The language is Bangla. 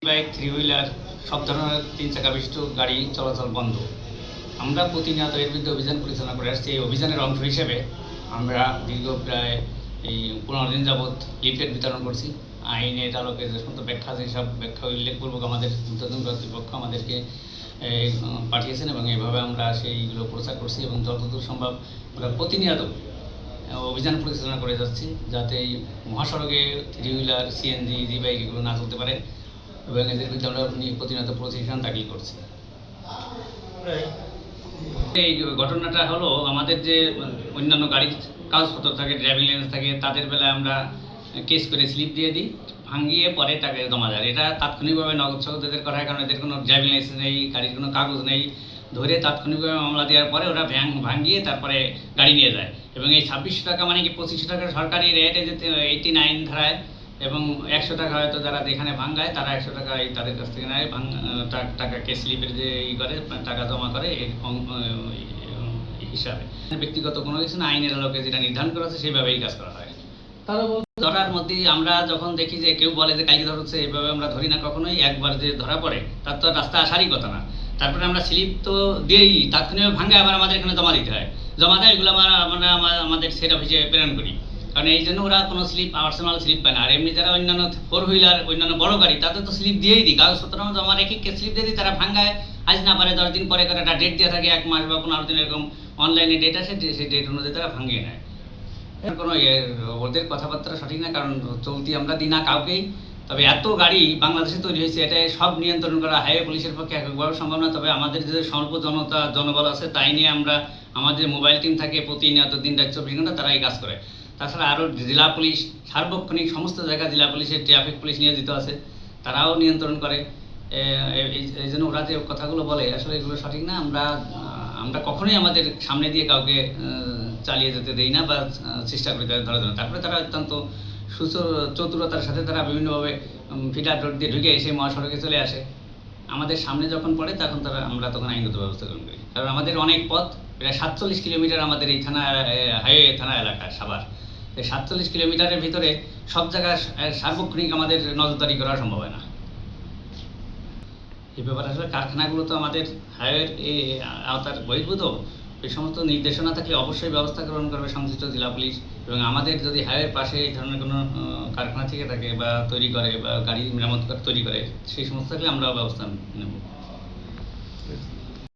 বাইক, থ্রি হুইলার সব ধরনের ৩ চাকা বিশিষ্ট গাড়ি চলাচল বন্ধ। আমরা প্রতিনিয়ত এর বিরুদ্ধে অভিযান পরিচালনা করে আসছি। এই অভিযানের অংশ হিসেবে আমরা দীর্ঘ প্রায় ১৫ দিন যাবৎ লিফলেট বিতরণ করছি। আইনের আলোকে যে সমস্ত ব্যাখ্যা আছে সব ব্যাখ্যা উল্লেখপূর্বক আমাদের ঊর্ধ্বতন কর্তৃপক্ষ আমাদেরকে পাঠিয়েছেন এবং এভাবে আমরা সেইগুলো প্রচার করছি এবং যতদূর সম্ভব আমরা প্রতিনিয়ত অভিযান পরিচালনা করে যাচ্ছি যাতে এই মহাসড়কে থ্রি হুইলার, সিএনজি, জি বাইক এগুলো না চলতে পারে এবং এদের বিরুদ্ধে আমরা প্রতিনিয়ত প্রতিষ্ঠান দাখিল করছি। এই ঘটনাটা হলো আমাদের যে অন্যান্য গাড়ির কাগজপত্র থাকে, ড্রাইভিং লাইসেন্স থাকে, তাদের বেলায় আমরা কেস করে স্লিপ দিয়ে দিই, ভাঙিয়ে পরে টাকা জমা যায়। এটা তাৎক্ষণিকভাবে নগদ সহ এদের করা হয়, কারণ এদের কোনো ড্রাইভিং লাইসেন্স নেই, গাড়ির কোনো কাগজ নেই। ধরে তাৎক্ষণিকভাবে মামলা দেওয়ার পরে ওরা ভাঙিয়ে তারপরে গাড়ি নিয়ে যায় এবং এই ২৬০০ টাকা মানে কি ২৫০০ টাকা সরকারি রেটে যে 89 ধারায় এবং ১০০ টাকা হয়তো যারা যেখানে ভাঙায় তারা ১০০ টাকা তাদের কাছ থেকে নেয়, টাকাকে স্লিপের যে করে টাকা জমা করে হিসাবে। ব্যক্তিগত কোনো কিছু না, আইনের আলোকে যেটা নির্ধারণ করা আছে সেইভাবেই কাজ করা হয়। ধরার মধ্যেই আমরা যখন দেখি যে কেউ বলে যে কালকে ধরছে, এইভাবে আমরা ধরি না কখনোই। একবার যে ধরা পড়ে তার তো রাস্তা আসারই কথা না। তারপরে আমরা স্লিপ তো দিয়েই তাৎক্ষণিক ভাঙে আবার আমাদের এখানে জমা দিতে হয়। জমা দেয় এগুলো আমরা আমাদের সেট অফিসে প্রেরণ করি, কারণ এই জন্য ওরা কোনো স্লিপ পার্সোনাল স্লিপ পায় না। আর এমনি যারা অন্যান্য ফোর হুইলার, অন্যান্য বড় গাড়ি তাদের তো স্লিপ দিয়েই দিই, কাগজপত্র জমা রেখে স্লিপ দিয়ে দিই, তারা ভাঙায় আজ না পারে 10 দিন পরে করে একটা ডেট দিয়ে থাকে, 1 মাস বা 15 দিন এরকম অনলাইনে ডেট আসে, সেই ডেট অনুযায়ী তারা ভাঙিয়ে নেয়। কোনো ওদের কথাবার্তা সঠিক না, কারণ চলতি আমরা দিই না কাউকেই। তবে এত গাড়ি বাংলাদেশে তৈরি হয়েছে, এটা সব নিয়ন্ত্রণ করা হাইওয়ে পুলিশের পক্ষে এককভাবে সম্ভব না। তবে আমাদের যে স্বল্প জনবল আছে তাই নিয়ে আমরা আমাদের মোবাইল টিম থাকে প্রতিনিয়ত দিন-রাত 24 ঘন্টা তারা এই কাজ করে। তাছাড়া আরও জেলা পুলিশ সার্বক্ষণিক সমস্ত জায়গায় জেলা পুলিশের ট্রাফিক পুলিশ নিয়োজিত আছে, তারাও নিয়ন্ত্রণ করে। এই জন্য ওরা যে কথাগুলো বলে আসলে এগুলো সঠিক না। আমরা কখনোই আমাদের সামনে দিয়ে কাউকে চালিয়ে যেতে দেই না বা চেষ্টা করি তাদের ধরার জন্য। তারপরে তারা অত্যন্ত চতুরতার সাথে তারা বিভিন্নভাবে ফিডার রোড দিয়ে ঢুকে এসে মহাসড়কে চলে আসে। আমাদের সামনে যখন পড়ে তখন আমরা তখন আইনগত ব্যবস্থা গ্রহণ করি, কারণ আমাদের অনেক পথ, প্রায় 47 কিলোমিটার আমাদের এই হাইওয়ে থানা এলাকা সাভার। এই 47 কিলোমিটারের ভিতরে সব জায়গায় সার্বক্ষণিক আমাদের নজরদারি করা সম্ভব হয় না। এই ব্যাপারে আসলে কারখানাগুলো তো আমাদের হাইওয়ের আওতার বহির্ভূত। এই সমস্ত নির্দেশনা থাকলে অবশ্যই ব্যবস্থা গ্রহণ করবে সংশ্লিষ্ট জেলা পুলিশ, এবং আমাদের যদি হাইওয়ের পাশে এই ধরনের কোনো কারখানা থেকে থাকে বা তৈরি করে বা গাড়ি মেরামত করে তৈরি করে সেই সমস্ত থাকলে আমরাও ব্যবস্থা নেব।